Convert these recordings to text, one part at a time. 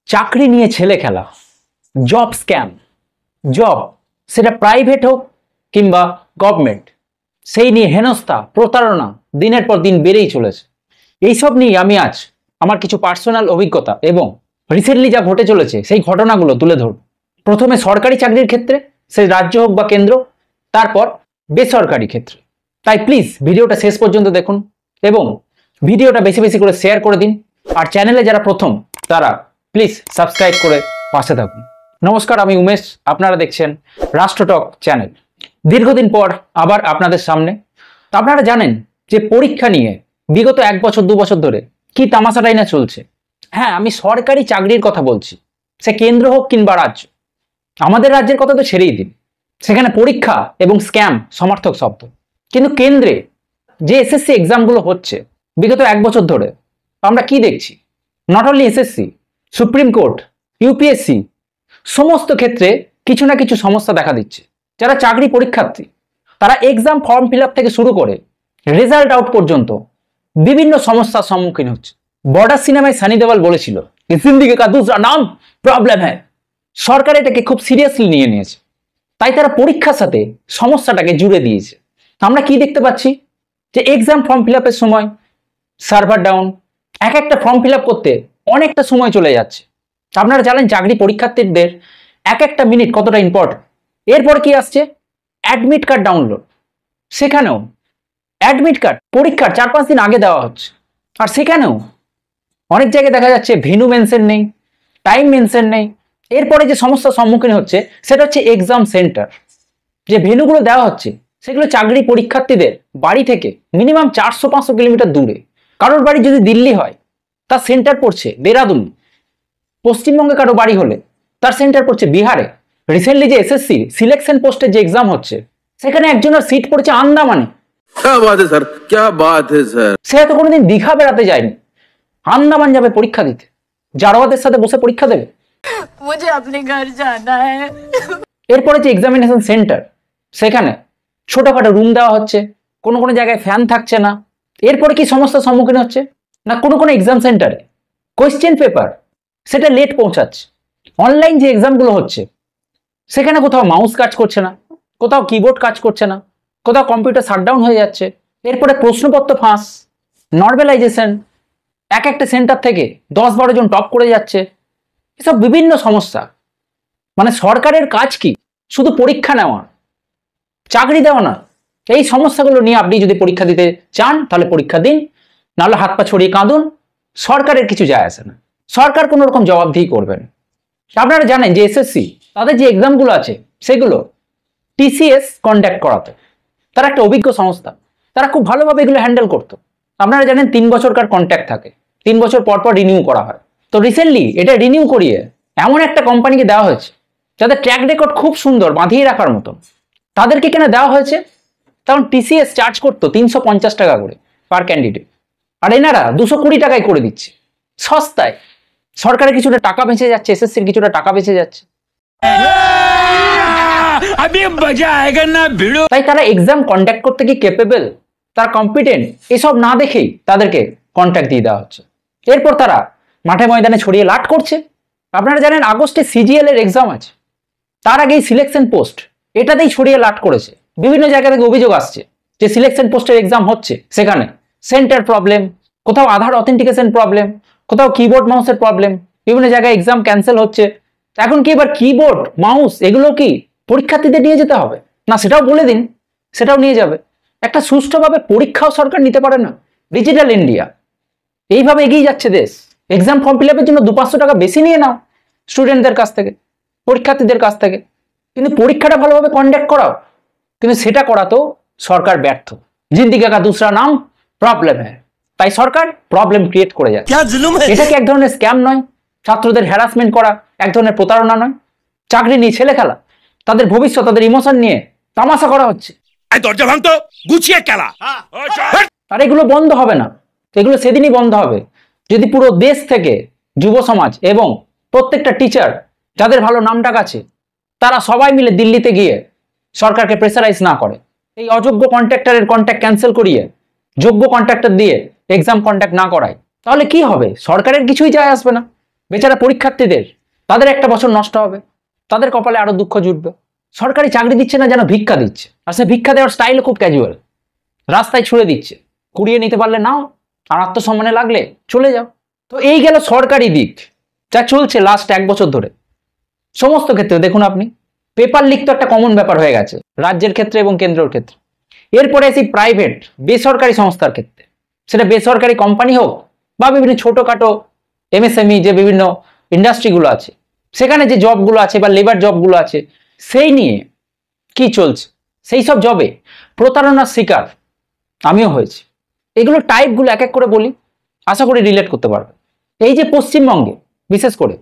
চাকরি নিয়ে ছেলে খেলা, জব স্ক্যাম, জব সেটা প্রাইভেট হোক কিংবা গভর্নমেন্ট, সেই নিয়ে হেনস্থা প্রতারণা দিনের পর দিন বেড়েই চলেছে। এইসব নিয়ে আমি আজ আমার কিছু পার্সোনাল অভিজ্ঞতা এবং রিসেন্টলি যা ঘটে চলেছে সেই ঘটনাগুলো তুলে ধরব। প্রথমে সরকারি চাকরির ক্ষেত্রে, সে রাজ্য হোক বা কেন্দ্র, তারপর বেসরকারি ক্ষেত্রে। তাই প্লিজ ভিডিওটা শেষ পর্যন্ত দেখুন এবং ভিডিওটা বেশি বেশি করে শেয়ার করে দিন। আর চ্যানেলে যারা প্রথম তারা প্লিজ সাবস্ক্রাইব করে পাশে থাকুন। নমস্কার, আমি উমেশ, আপনারা দেখছেন রাষ্ট্রটক চ্যানেল। দীর্ঘদিন পর আবার আপনাদের সামনে। আপনারা জানেন যে পরীক্ষা নিয়ে বিগত 1 বছর 2 বছর ধরে কি তামাশাটাই না চলছে। হ্যাঁ, আমি সরকারি চাকরির কথা বলছি, সে কেন্দ্র হোক কিংবা রাজ্য। আমাদের রাজ্যের কথা তো ছেড়েই দিন, সেখানে পরীক্ষা এবং স্ক্যাম সমার্থক শব্দ। কিন্তু কেন্দ্রে যে এসএসসি এক্সামগুলো হচ্ছে বিগত 1 বছর ধরে, আমরা কি দেখছি? Not only SSC, supreme court, UPSC, সমস্ত ক্ষেত্রে কিছু না কিছু সমস্যা দেখা দিচ্ছে। যারা চাকরি পরীক্ষার্থী তারা এক্সাম ফর্ম ফিল আপ থেকে শুরু করে রেজাল্ট আউট পর্যন্ত বিভিন্ন সমস্যার সম্মুখীন হচ্ছে। বর্ডার সিনেমায় সানি দেওয়াল বলেছিল, জিন্দিগি কা দুসরা নাম প্রবলেম হ্যায়। সরকার এটাকে খুব সিরিয়াসলি নিয়ে নিয়েছে, তাই তারা পরীক্ষার সাথে সমস্যাটাকে জুড়ে দিয়েছে। আমরা কি দেখতে পাচ্ছি যে এক্সাম ফর্ম ফিল আপের সময় সার্ভার ডাউন, এক একটা ফর্ম ফিল আপ করতে অনেকটা সময় চলে যাচ্ছে। আপনারা জানেন চাকরি পরীক্ষার্থীদের এক একটা মিনিট কতটা ইম্পর্টেন্ট। এরপর কি আসছে? Admit card download. সেখানেও অ্যাডমিট কার্ড পরীক্ষার 4-5 দিন আগে দেওয়া হচ্ছে, আর সেখানেও অনেক জায়গায় দেখা যাচ্ছে ভেন্যু মেনশন নেই, টাইম মেনশন নেই। এরপরে যে সমস্যার সম্মুখীন হচ্ছে সেটা হচ্ছে এক্সাম সেন্টার। যে ভেন্যুগুলো দেওয়া হচ্ছে সেগুলো চাকরি পরীক্ষার্থীদের বাড়ি থেকে মিনিমাম 400-500 কিলোমিটার দূরে। কারোর বাড়ি যদি দিল্লি হয় তার সেন্টার পড়ছে দেরাদুন। পশ্চিমবঙ্গে কারো বাড়ি হলে তার সেন্টার পড়ছে বিহারে। রিসেন্টলি যে এসএসসি সিলেকশন পোস্টের যে এক্সাম হচ্ছে সেখানে একজনের সিট পড়েছে আন্দামানে। সে তো কোনোদিন দীঘা বেড়াতে যায়নি, আন্দামান যাবে পরীক্ষা দিতে, জারোয়াদের সাথে বসে পরীক্ষা দেবে। এরপরে যে এক্সামিনেশন সেন্টার, সেখানে ছোটখাটো রুম দেওয়া হচ্ছে, কোনো কোনো জায়গায় ফ্যান থাকছে না। এরপরে কি সমস্যার সম্মুখীন হচ্ছে না, কোনো কোনো এক্সাম সেন্টারে কোয়েশ্চেন পেপার সেটা লেট পৌঁছাচ্ছে। অনলাইন যে এক্সামগুলো হচ্ছে সেখানে কোথাও মাউস কাজ করছে না, কোথাও কিবোর্ড কাজ করছে না, কোথাও কম্পিউটার শাটডাউন হয়ে যাচ্ছে। এরপরে প্রশ্নপত্র ফাঁস, নর্মালাইজেশন, এক একটা সেন্টার থেকে 10-12 জন টপ করে যাচ্ছে। এসব বিভিন্ন সমস্যা। মানে সরকারের কাজ কি? শুধু পরীক্ষা নেওয়া, চাকরি দেওয়া না। এই সমস্যাগুলো নিয়ে আপনি যদি পরীক্ষা দিতে চান তাহলে পরীক্ষা দিন, নাহলে হাত পা ছড়িয়ে কাঁদুন। সরকারের কিছু যায় আসে না, সরকার কোনো রকম জবাবদিহি করবেন। আপনারা জানেন যে এসএসসি তাদের যে এক্সামগুলো আছে সেগুলো টিসিএস কন্ডাক্ট করাতো। তারা একটা অভিজ্ঞ সংস্থা, তারা খুব ভালোভাবে এগুলো হ্যান্ডেল করতো। আপনারা জানেন 3 বছরকার কন্ট্যাক্ট থাকে, 3 বছর পর পর রিনিউ করা হয়। তো রিসেন্টলি এটা রিনিউ করিয়ে এমন একটা কোম্পানিকে দেওয়া হয়েছে যাদের ট্র্যাক রেকর্ড খুব সুন্দর, বাঁধিয়ে রাখার মতো। তাদেরকে কেন দেওয়া হয়েছে? কারণ টিসিএস চার্জ করতো 350 টাকা করে পার ক্যান্ডিডেট, আর এনারা 220 টাকায় করে দিচ্ছে সস্তায়। সরকারের কিছুটা টাকা বেঁচে যাচ্ছে, এসএসসির কিছুটা টাকা বেঁচে যাচ্ছে। তাই তারা এক্সাম কন্ডাক্ট করতে কি ক্যাপেবল, তারা কম্পিটেন্ট, এসব না দেখেই তাদেরকে কন্ট্রাক্ট দিয়ে দেওয়া হচ্ছে। এরপর তারা মাঠে ময়দানে ছড়িয়ে লাট করছে। আপনারা জানেন আগস্টে সিজিএল এর এক্সাম আছে, তার আগেই সিলেকশন পোস্ট এটাতেই ছড়িয়ে লাট করেছে। বিভিন্ন জায়গা থেকে অভিযোগ আসছে যে সিলেকশন পোস্টের এক্সাম হচ্ছে, সেখানে সেন্টার প্রবলেম, কোথাও আধার অথেন্টিকেশন প্রবলেম, কোথাও কিবোর্ড মাউসের প্রবলেম, বিভিন্ন জায়গায় এক্সাম ক্যান্সেল হচ্ছে। এখন কি এবার কিবোর্ড মাউস এগুলো কি পরীক্ষার্থীদের নিয়ে যেতে হবে না? সেটাও বলে দিন, সেটাও নিয়ে যাবে। একটা সুষ্ঠুভাবে পরীক্ষাও সরকার নিতে পারে না। ডিজিটাল ইন্ডিয়া, এইভাবে এগিয়ে যাচ্ছে দেশ। এক্সাম ফর্ম ফিল আপের জন্য 200-500 টাকা বেশি নিয়ে নাও স্টুডেন্টদের কাছ থেকে, পরীক্ষার্থীদের কাছ থেকে, কিন্তু পরীক্ষাটা ভালোভাবে কন্ডাক্ট করাও। কিন্তু সেটা করাতেও সরকার ব্যর্থ। জিন্দিগি কা দুসরা নাম প্রবলেম হ্যায়। তাই সরকার প্রবলেম ক্রিয়েট করে যাচ্ছে। এটা কি এক ধরনের স্ক্যাম নয়? ছাত্রদের হ্যারাসমেন্ট করা এক ধরনের প্রতারণা নয়? চাকরি নিয়ে ছেলে খেলা, তাদের ভবিষ্যৎ, তাদের ইমোশন নিয়ে তামাশা করা হচ্ছে। আর এগুলো বন্ধ হবে না, এগুলো সেদিনই বন্ধ হবে যদি পুরো দেশ থেকে যুব সমাজ এবং প্রত্যেকটা টিচার যাদের ভালো নামডাক আছে তারা সবাই মিলে দিল্লিতে গিয়ে সরকারকে প্রেসারাইজ না করে। এই অযোগ্য কন্ট্রাক্টরের কন্ট্রাক্ট ক্যান্সেল করিয়ে যোগ্য কন্ট্রাক্টর দিয়ে এক্সাম কন্ডাক্ট না করায়, তাহলে কি হবে? সরকারের কিছুই যায় আসবে না। বেচারা পরীক্ষার্থীদের, তাদের একটা বছর নষ্ট হবে, তাদের কপালে আরো দুঃখ জুটবে। সরকারি চাকরি দিচ্ছে না, যেন ভিক্ষা দিচ্ছে। আর সে ভিক্ষা দেওয়ার স্টাইলও খুব ক্যাজুয়াল, রাস্তায় ছুড়ে দিচ্ছে, কুড়িয়ে নিতে পারলে নাও, আর আত্মসম্মানে লাগলে চলে যাও। তো এই গেল সরকারি দিক, যা চলছে লাস্ট 1 বছর ধরে সমস্ত ক্ষেত্রে। দেখুন আপনি, পেপার লিক তো একটা কমন ব্যাপার হয়ে গেছে রাজ্যের ক্ষেত্রে এবং কেন্দ্রের ক্ষেত্রে। এরপরে আসি প্রাইভেট, বেসরকারি সংস্থার ক্ষেত্রে, সেটা বেসরকারি কোম্পানি হোক বা বিভিন্ন ছোটখাটো এমএসএমই যে বিভিন্ন ইন্ডাস্ট্রিগুলো আছে, সেখানে যে জবগুলো আছে বা লেবার জবগুলো আছে, সেই নিয়ে কি চলছে। সেই সব জবে প্রতারণার শিকার আমিও হয়েছি। এগুলো টাইপগুলো এক এক করে বলি, আশা করি রিলেট করতে পারবে। এই যে পশ্চিমবঙ্গে বিশেষ করে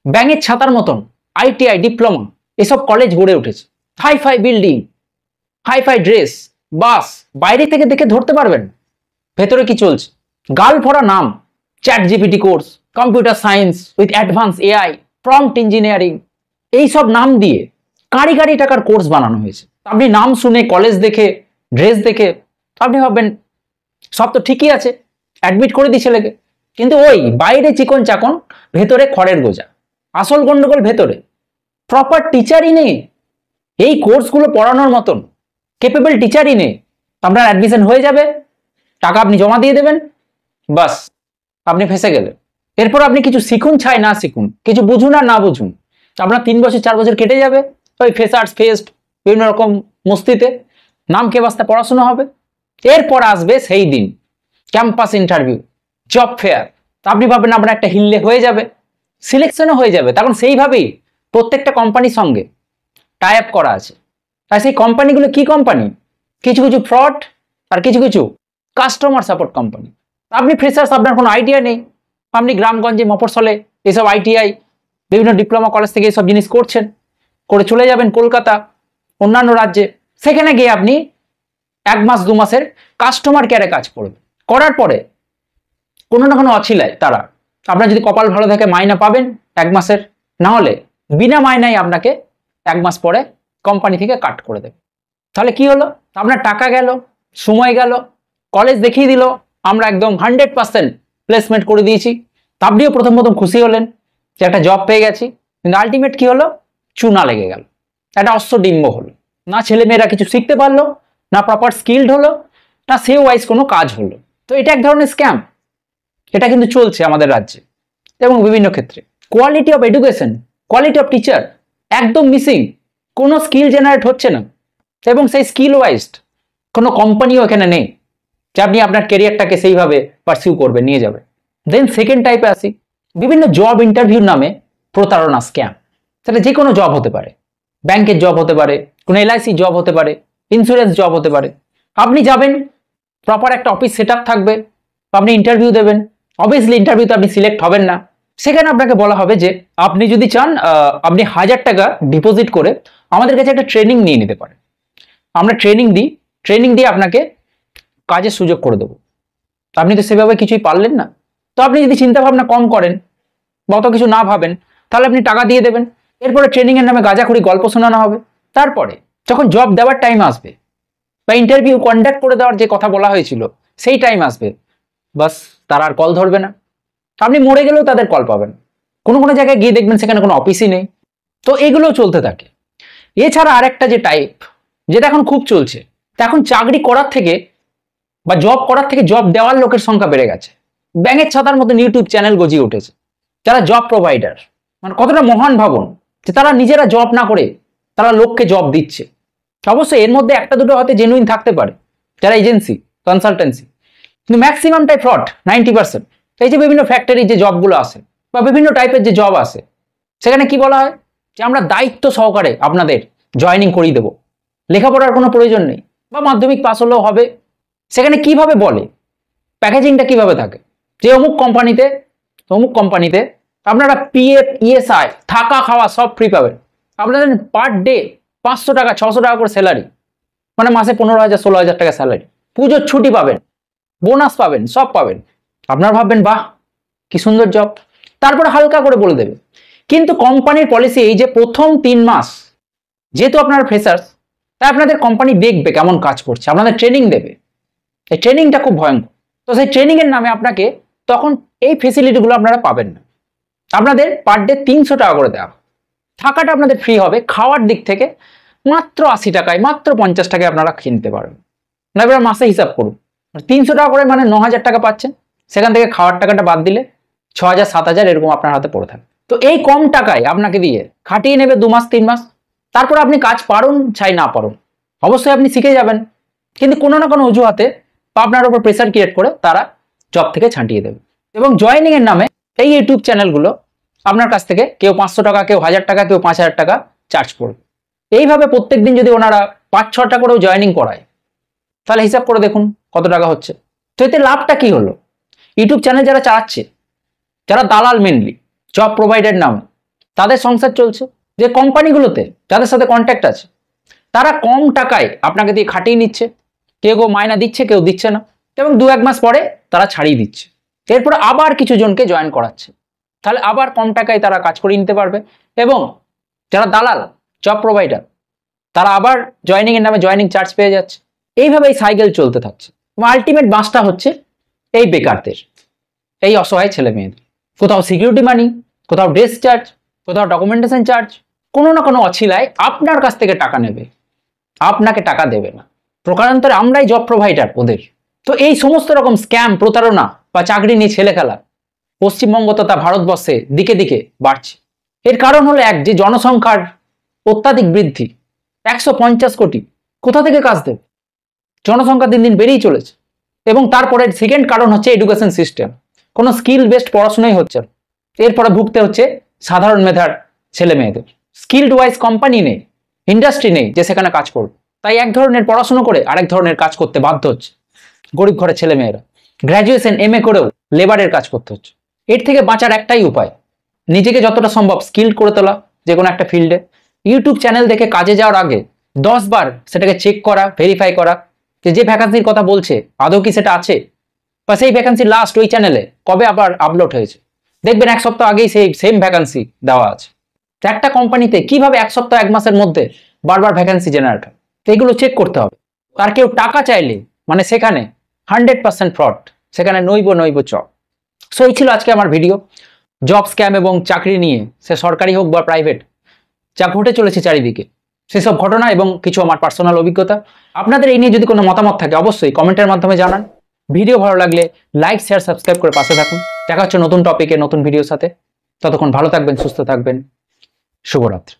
ব্যাঙের ছাতার মতন আইটিআই, ডিপ্লোমা এসব কলেজ গড়ে উঠেছে, হাইফাই বিল্ডিং, হাইফাই ড্রেস, বাস, বাইরে থেকে দেখে ধরতে পারবেন ভেতরে কি চলছে। গাল ভরা নাম, chat GPT course, computer science with advance AI, prompt engineering, এইসব নাম দিয়ে কাঁড়ি কাঁড়ি টাকার কোর্স বানানো হয়েছে। আপনি নাম শুনে, কলেজ দেখে, ড্রেস দেখে আপনি ভাববেন সব তো ঠিকই আছে, অ্যাডমিট করে দিই ছেলেকে। কিন্তু ওই বাইরে চিকন চাকন, ভেতরে খড়ের গোজা। আসল গন্ডগোল ভেতরে, প্রপার টিচারই নেই এই কোর্সগুলো পড়ানোর মতন, কেপেবল টিচারই নেই। আপনার অ্যাডমিশন হয়ে যাবে, টাকা আপনি জমা দিয়ে দেবেন, বাস আপনি ফেসে গেলেন। এরপর আপনি কিছু শিখুন চাই না শিখুন, কিছু বুঝুন আর না বুঝুন, আপনার 3 বছর 4 বছর কেটে যাবে ওই ফেসার্স ফেস্ট বিভিন্ন রকম মস্তিতে, নাম কে বাস্তা পড়াশোনা হবে। এরপর আসবে সেই দিন, ক্যাম্পাস ইন্টারভিউ, জব ফেয়ার। আপনি ভাবেন আপনার একটা হিললে হয়ে যাবে, সিলেকশনও হয়ে যাবে। তখন সেইভাবেই প্রত্যেকটা কোম্পানির সঙ্গে টাই আপ করা আছে। আর সেই কোম্পানিগুলো কি কোম্পানি? কিছু কিছু ফ্রড আর কিছু কিছু কাস্টমার সাপোর্ট কোম্পানি। আপনি ফ্রেশার্স, আপনার কোনো আইডিয়া নেই, আপনি গ্রামগঞ্জে মফস্বলে এসব আইটিআই বিভিন্ন ডিপ্লোমা কলেজ থেকে এইসব জিনিস করছেন, করে চলে যাবেন কলকাতা অন্যান্য রাজ্যে। সেখানে গিয়ে আপনি 1 মাস 2 মাসের কাস্টমার কেয়ারে কাজ করবেন। করার পরে কোনো না কোনো অছিলায় তারা, আপনার যদি কপাল ভালো থাকে মাইনা পাবেন 1 মাসের, না হলে বিনা মাইনাই আপনাকে 1 মাস পরে কোম্পানি থেকে কাট করে দেবে। তাহলে কি হলো? আপনার টাকা গেল, সময় গেল, কলেজ দেখিয়ে দিল আমরা একদম 100% প্লেসমেন্ট করে দিয়েছি। আপনিও প্রথম খুশি হলেন যে একটা জব পেয়ে গেছি, কিন্তু আলটিমেট কি হলো? চুনা লেগে গেল, একটা অশ্বডিম্ব হলো। না ছেলেমেয়েরা কিছু শিখতে পারলো, না প্রপার স্কিল্ড হলো, না সে ওয়াইজ কোনো কাজ হলো। তো এটা এক ধরনের স্ক্যাম, এটা কিন্তু চলছে আমাদের রাজ্যে এবং বিভিন্ন ক্ষেত্রে। Quality of education, quality of teacher একদম মিসিং, কোনো স্কিল জেনারেট হচ্ছে না, এবং সেই স্কিল ওয়াইজড কোনো কোম্পানিও এখানে নেই যে আপনি আপনার ক্যারিয়ারটাকে সেইভাবে পারসিউ করবে, নিয়ে যাবে। দেন সেকেন্ড টাইপে আসি, বিভিন্ন জব ইন্টারভিউর নামে প্রতারণা, স্ক্যাম। সেটা যে কোনো জব হতে পারে, ব্যাংকের জব হতে পারে, কোনো এলআইসি জব হতে পারে, ইন্স্যুরেন্স জব হতে পারে। আপনি যাবেন, প্রপার একটা অফিস সেট আপ থাকবে, আপনি ইন্টারভিউ দেবেন। অবভিয়াসলি ইন্টারভিউতে আপনি সিলেক্ট হবেন না। সেখানে আপনাকে বলা হবে যে আপনি যদি চান আপনি 1000 টাকা ডিপোজিট করে আমাদের কাছে একটা ট্রেনিং নিয়ে নিতে পারেন। আমরা ট্রেনিং দিই, ট্রেনিং দিয়ে আপনাকে কাজের সুযোগ করে দেবো। আপনি তো সেভাবে কিছুই পারলেন না। তো আপনি যদি চিন্তা ভাবনা কম করেন বা অত কিছু না ভাবেন, তাহলে আপনি টাকা দিয়ে দেবেন। এরপরে ট্রেনিং এর নামে গাঁজাখুরি গল্প শোনানো হবে। তারপরে যখন জব দেওয়ার টাইম আসবে বা ইন্টারভিউ কন্ডাক্ট করে দেওয়ার যে কথা বলা হয়েছিল সেই টাইম আসবে, বাস তারা আর কল ধরবে না। আপনি মরে গেলেও তাদের কল পাবেন। কোনো কোনো জায়গায় গিয়ে দেখবেন সেখানে কোনো অফিসই নেই। তো এগুলোও চলতে থাকে। এছাড়া আরেকটা যে টাইপ, যেটা এখন খুব চলছে, তা এখন চাকরি করার থেকে বা জব করার থেকে জব দেওয়ার লোকের সংখ্যা বেড়ে গেছে। ব্যাঙের ছাতার মতো ইউটিউব চ্যানেল গজিয়ে উঠেছে, যারা জব প্রোভাইডার। মানে কতটা মহান ভাবুন যে তারা নিজেরা জব না করে তারা লোককে জব দিচ্ছে। অবশ্যই এর মধ্যে একটা দুটো হয়তো জেনুইন থাকতে পারে, যারা এজেন্সি, কনসালটেন্সি, কিন্তু ম্যাক্সিমামটাই ফ্রড, 90%। এই যে বিভিন্ন ফ্যাক্টরি যে জবগুলো আসে বা বিভিন্ন টাইপের যে জব আসে, সেখানে কি বলা হয় যে আমরা দায়িত্ব সহকারে আপনাদের জয়েনিং করিয়ে দেবো, লেখাপড়ার কোনো প্রয়োজন নেই বা মাধ্যমিক পাস হলেও হবে। সেখানে কিভাবে বলে, প্যাকেজিংটা কিভাবে থাকে যে অমুক কোম্পানিতে আপনারা পিএফ, ইএসআই, থাকা খাওয়া সব ফ্রি পাবেন। আপনাদের পার ডে 500 টাকা 600 টাকা করে স্যালারি, মানে মাসে 15,000 16,000 টাকা স্যালারি। পুজোর ছুটি পাবেন, বোনাস পাবেন, সব পাবেন। আপনারা ভাববেন বাহ কি সুন্দর জব, তারপরে হালকা করে বলে দেবে। কিন্তু কোম্পানির পলিসি এই যে প্রথম 3 মাস যেহেতু আপনারা ফ্রেশার্স, তাই আপনাদের কোম্পানি দেখবে কেমন কাজ করছে, আপনাদের ট্রেনিং দেবে। এই ট্রেনিংটা খুব ভয়ঙ্কর। তো সেই ট্রেনিং এর নামে আপনাকে তখন এই ফেসিলিটিগুলো আপনারা পাবেন না। আপনাদের পার ডে 300 টাকা করে দেওয়া, থাকাটা আপনাদের ফ্রি হবে, খাওয়ার দিক থেকে মাত্র 80 টাকায়, মাত্র 50 টাকায় আপনারা কিনতে পারবেন। না এবার মাসে হিসাব করুন, 300 টাকা করে মানে 9,000 টাকা পাচ্ছেন, সেখান থেকে খাওয়ার টাকাটা বাদ দিলে 6,000 7,000 এরকম আপনার হাতে পড়ে থাকে। তো এই কম টাকায় আপনাকে দিয়ে খাটিয়ে নেবে 2 মাস 3 মাস, তারপর আপনি কাজ পারুন চাই না পারুন, অবশ্যই আপনি শিখে যাবেন, কিন্তু কোনো না কোনো অজুহাতে বা আপনার উপর প্রেসার ক্রিয়েট করে তারা জব থেকে ছাঁটিয়ে দেবে। এবং জয়েনিং এর নামে এই ইউটিউব চ্যানেলগুলো আপনার কাছ থেকে কেউ 500 টাকা, কেউ 1000 টাকা, কেউ 5,000 টাকা চার্জ করবে। এইভাবে প্রত্যেকদিন যদি ওনারা 5-6টা করেও জয়েনিং করায়, তাহলে হিসাব করে দেখুন কত টাকা হচ্ছে। তো এতে লাভটা কি হলো? ইউটিউব চ্যানেল যারা চালাচ্ছে, যারা দালাল মেনলি জব প্রোভাইডার নামে, তাদের সংসার চলছে। যে কোম্পানিগুলোতে যাদের সাথে কন্ট্যাক্ট আছে, তারা কম টাকায় আপনাকে দিয়ে খাটিয়ে নিচ্ছে, কেউ মায়না দিচ্ছে, কেউ দিচ্ছে না, এবং 2-1 মাস পরে তারা ছাড়িয়ে দিচ্ছে। এরপরে আবার কিছু জনকে জয়েন করাচ্ছে, তাহলে আবার কম টাকায় তারা কাজ করিয়ে নিতে পারবে। এবং যারা দালাল জব প্রোভাইডার, তারা আবার জয়েনিং এর নামে জয়েনিং চার্জ পেয়ে যাচ্ছে। এইভাবে এই সাইকেল চলতে থাকছে। আলটিমেট বাসটা হচ্ছে এই বেকারদের, এই অসহায় ছেলে মেয়েদের। কোথাও সিকিউরিটি মানি, কোথাও ড্রেস চার্জ, কোথাও ডকুমেন্টেশন চার্জ, কোনো না কোনো অছিলায় আপনার কাছ থেকে টাকা নেবে, আপনাকে টাকা দেবে না। প্রকারান্তরে আমরাই জব প্রোভাইডার ওদের। তো এই সমস্ত রকম স্ক্যাম, প্রতারণা বা চাকরি নিয়ে ছেলে খেলা পশ্চিমবঙ্গ তথা ভারতবর্ষে দিকে দিকে বাড়ছে। এর কারণ হলো এক, যে জনসংখ্যার অত্যাধিক বৃদ্ধি, 150 কোটি, কোথা থেকে কাজ দেবে? জনসংখ্যা দিন দিন বেড়েই চলেছে। এবং তারপরে সেকেন্ড কারণ হচ্ছে এডুকেশন সিস্টেম, কোনো স্কিল বেসড পড়াশোনাই হচ্ছে না। এরপরে ভুগতে হচ্ছে সাধারণ মেধার ছেলে মেয়েদের। স্কিলড ওয়াইজ কোম্পানি নেই, ইন্ডাস্ট্রি নেই যে সেখানে কাজ করবে, তাই এক ধরনের পড়াশোনা করে আরেক ধরনের কাজ করতে বাধ্য হচ্ছে গরিব ঘরের ছেলে মেয়েরা। গ্র্যাজুয়েশন MA করেও লেবারের কাজ করতে হচ্ছে। এর থেকে বাঁচার একটাই উপায়, নিজেকে যতটা সম্ভব স্কিল্ড করে তোলা যে কোনো একটা ফিল্ডে। ইউটিউব চ্যানেল দেখে কাজে যাওয়ার আগে 10 বার সেটাকে চেক করা, ভেরিফাই করা যে ভ্যাকান্সির কথা বলছে আদৌ কি সেটা আছে, বা সেই ভ্যাকান্সি লাস্ট ওই চ্যানেলে কবে আবার আপলোড হয়েছে। দেখবেন 1 সপ্তাহ আগেই সেই সেম ভ্যাকান্সি দেওয়া আছে। একটা কোম্পানিতে কিভাবে 1 সপ্তাহ 1 মাসের মধ্যে বারবার ভ্যাকান্সি জেনারেট হয়, এগুলো চেক করতে হবে। আর কেউ টাকা চাইলে মানে সেখানে 100% ফ্রড, সেখানে নইব চপ। সো এই ছিল আজকে আমার ভিডিও, জব স্ক্যাম এবং চাকরি নিয়ে, সে সরকারি হোক বা প্রাইভেট, যা ঘটে চলেছে চারিদিকে সেসব ঘটনা এবং কিছু আমার পার্সোনাল অভিজ্ঞতা। আপনাদের এই নিয়ে যদি কোনো মতামত থাকে অবশ্যই কমেন্টের মাধ্যমে জানান। ভিডিও ভালো লাগলে লাইক, শেয়ার, সাবস্ক্রাইব করে পাশে থাকুন। দেখা হচ্ছে নতুন টপিকে, নতুন ভিডিওর সাথে। ততক্ষণ ভালো থাকবেন, সুস্থ থাকবেন। শুভরাত্রি।